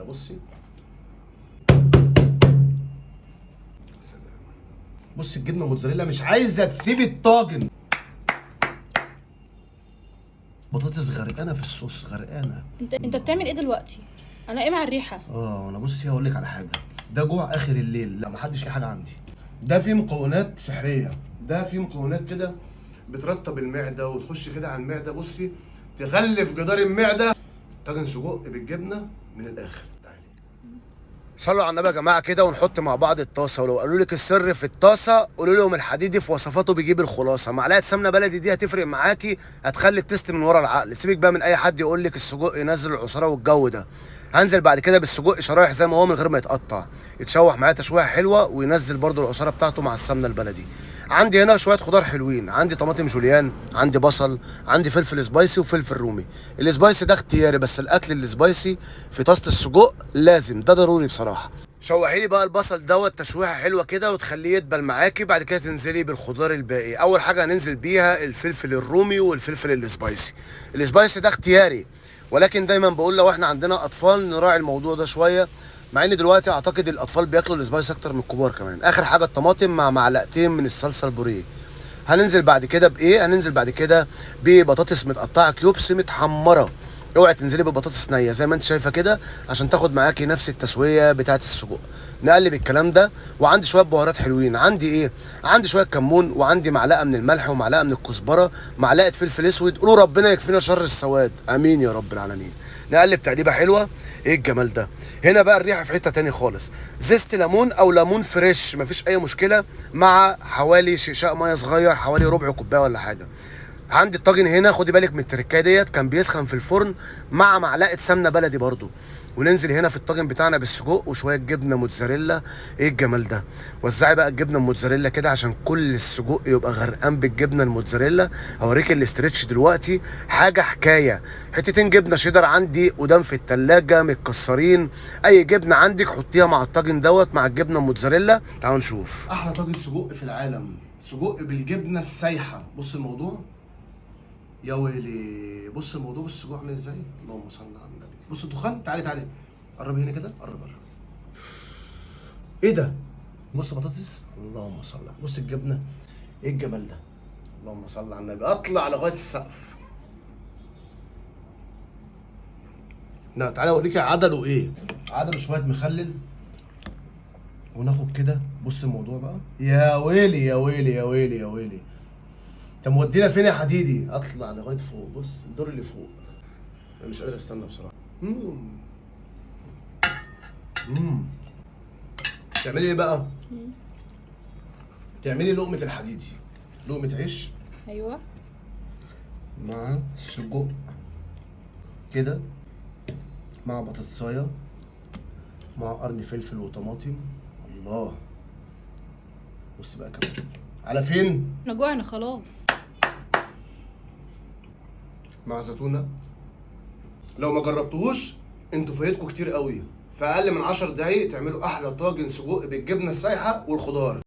بصي بص الجبنه موتزاريلا مش عايزه تسيب الطاجن. بطاطس غرقانه في الصوص، غرقانه. انت بتعمل ايه دلوقتي؟ انا قايمه على الريحه. انا بصي هقول لك على حاجه، ده جوع اخر الليل، لا محدش اي حاجه عندي. ده فيه مكونات سحريه، ده فيه مكونات كده بترطب المعده وتخش كده على المعده، بصي تغلف جدار المعده. طاجن سجق بالجبنه من الاخر. صلوا على النبي يا جماعه كده ونحط مع بعض الطاسه، ولو قالوا لك السر في الطاسه قولوا لهم الحديدي في وصفاته بيجيب الخلاصه. معلقه سمنه بلدي دي هتفرق معاكي، هتخلي التست من ورا العقل. سيبك بقى من اي حد يقول لك السجق ينزل العصاره والجو ده. هنزل بعد كده بالسجق شرايح زي ما هو من غير ما يتقطع، يتشوح معايا تشويحه حلوه وينزل برده العصاره بتاعته مع السمنه البلدي. عندي هنا شويه خضار حلوين، عندي طماطم جوليان، عندي بصل، عندي فلفل سبايسي وفلفل رومي. السبايسي ده اختياري، بس الاكل السبايسي في طاسه السجق لازم، ده ضروري بصراحه. شوحي لي بقى البصل دوت تشويحه حلوه كده وتخليه يدبل معاكي، بعد كده تنزلي بالخضار الباقي. اول حاجه هننزل بيها الفلفل الرومي والفلفل السبايسي. السبايسي ده اختياري، ولكن دايما بقول لو احنا عندنا اطفال نراعي الموضوع ده شويه، مع ان دلوقتي اعتقد الاطفال بياكلوا السبايس اكتر من الكبار كمان. اخر حاجه الطماطم مع معلقتين من الصلصه البوريه. هننزل بعد كده بايه؟ هننزل بعد كده ببطاطس متقطعه كيوبس متحمره. اوعي تنزلي ببطاطس نيه زي ما انت شايفه كده عشان تاخد معاكي نفس التسويه بتاعه السجق. نقلب الكلام ده، وعندي شويه بهارات حلوين. عندي ايه؟ عندي شويه كمون، وعندي معلقه من الملح ومعلقه من الكزبره، معلقه فلفل اسود. قولوا ربنا يكفينا شر السواد، امين يا رب العالمين. نقلب تقليبه حلوه. ايه الجمال ده؟ هنا بقى الريحه في حته تاني خالص. زيت ليمون او ليمون فريش مفيش اي مشكله، مع حوالي شقشاق ميه صغير، حوالي ربع كوبايه ولا حاجه. عندي الطاجن هنا، خدي بالك من التركايه ديت، كان بيسخن في الفرن مع معلقه سمنه بلدي برضو. وننزل هنا في الطاجن بتاعنا بالسجق وشويه جبنه موتزاريلا. ايه الجمال ده؟ وزعي بقى الجبنه الموتزاريلا كده عشان كل السجق يبقى غرقان بالجبنه الموتزاريلا. هوريك الاسترتش دلوقتي حاجه حكايه. حتتين جبنه شيدر عندي قدام في التلاجة متكسرين، اي جبنه عندك حطيها مع الطاجن دوت مع الجبنه الموتزاريلا. تعالوا نشوف احلى طاجن سجق في العالم، سجق بالجبنه السايحه. بص الموضوع يا ويلي، بص الموضوع بالسجق عامل ازاي. اللهم صل على النبي. بص الدخان، تعالي تعالي قربي هنا كده، قرب. ايه ده؟ بص بطاطس، اللهم صل. بص الجبنه، ايه الجمال ده؟ اللهم صل على النبي. اطلع لغايه السقف. لا تعالى اوريك عدده ايه. عدده شويه مخلل، وناخد كده. بص الموضوع بقى، يا ويلي يا ويلي يا ويلي يا ويلي. انت مودينا فين يا حديدي؟ اطلع لغايه فوق. بص الدور اللي فوق، انا مش قادر استنى بصراحه. تعملي ايه بقى؟ تعملي لقمه الحديدي، لقمه عيش. ايوه. مع سجق كده، مع بطاطسايه، مع قرن فلفل وطماطم. الله. بص بقى كمان على فين؟ احنا جوعنا خلاص. مع زيتونه. لو ما جربتوهوش انتوا فايتكم كتير قوي. في اقل من 10 دقايق تعملوا احلى طاجن سجق بالجبنه السايحه والخضار.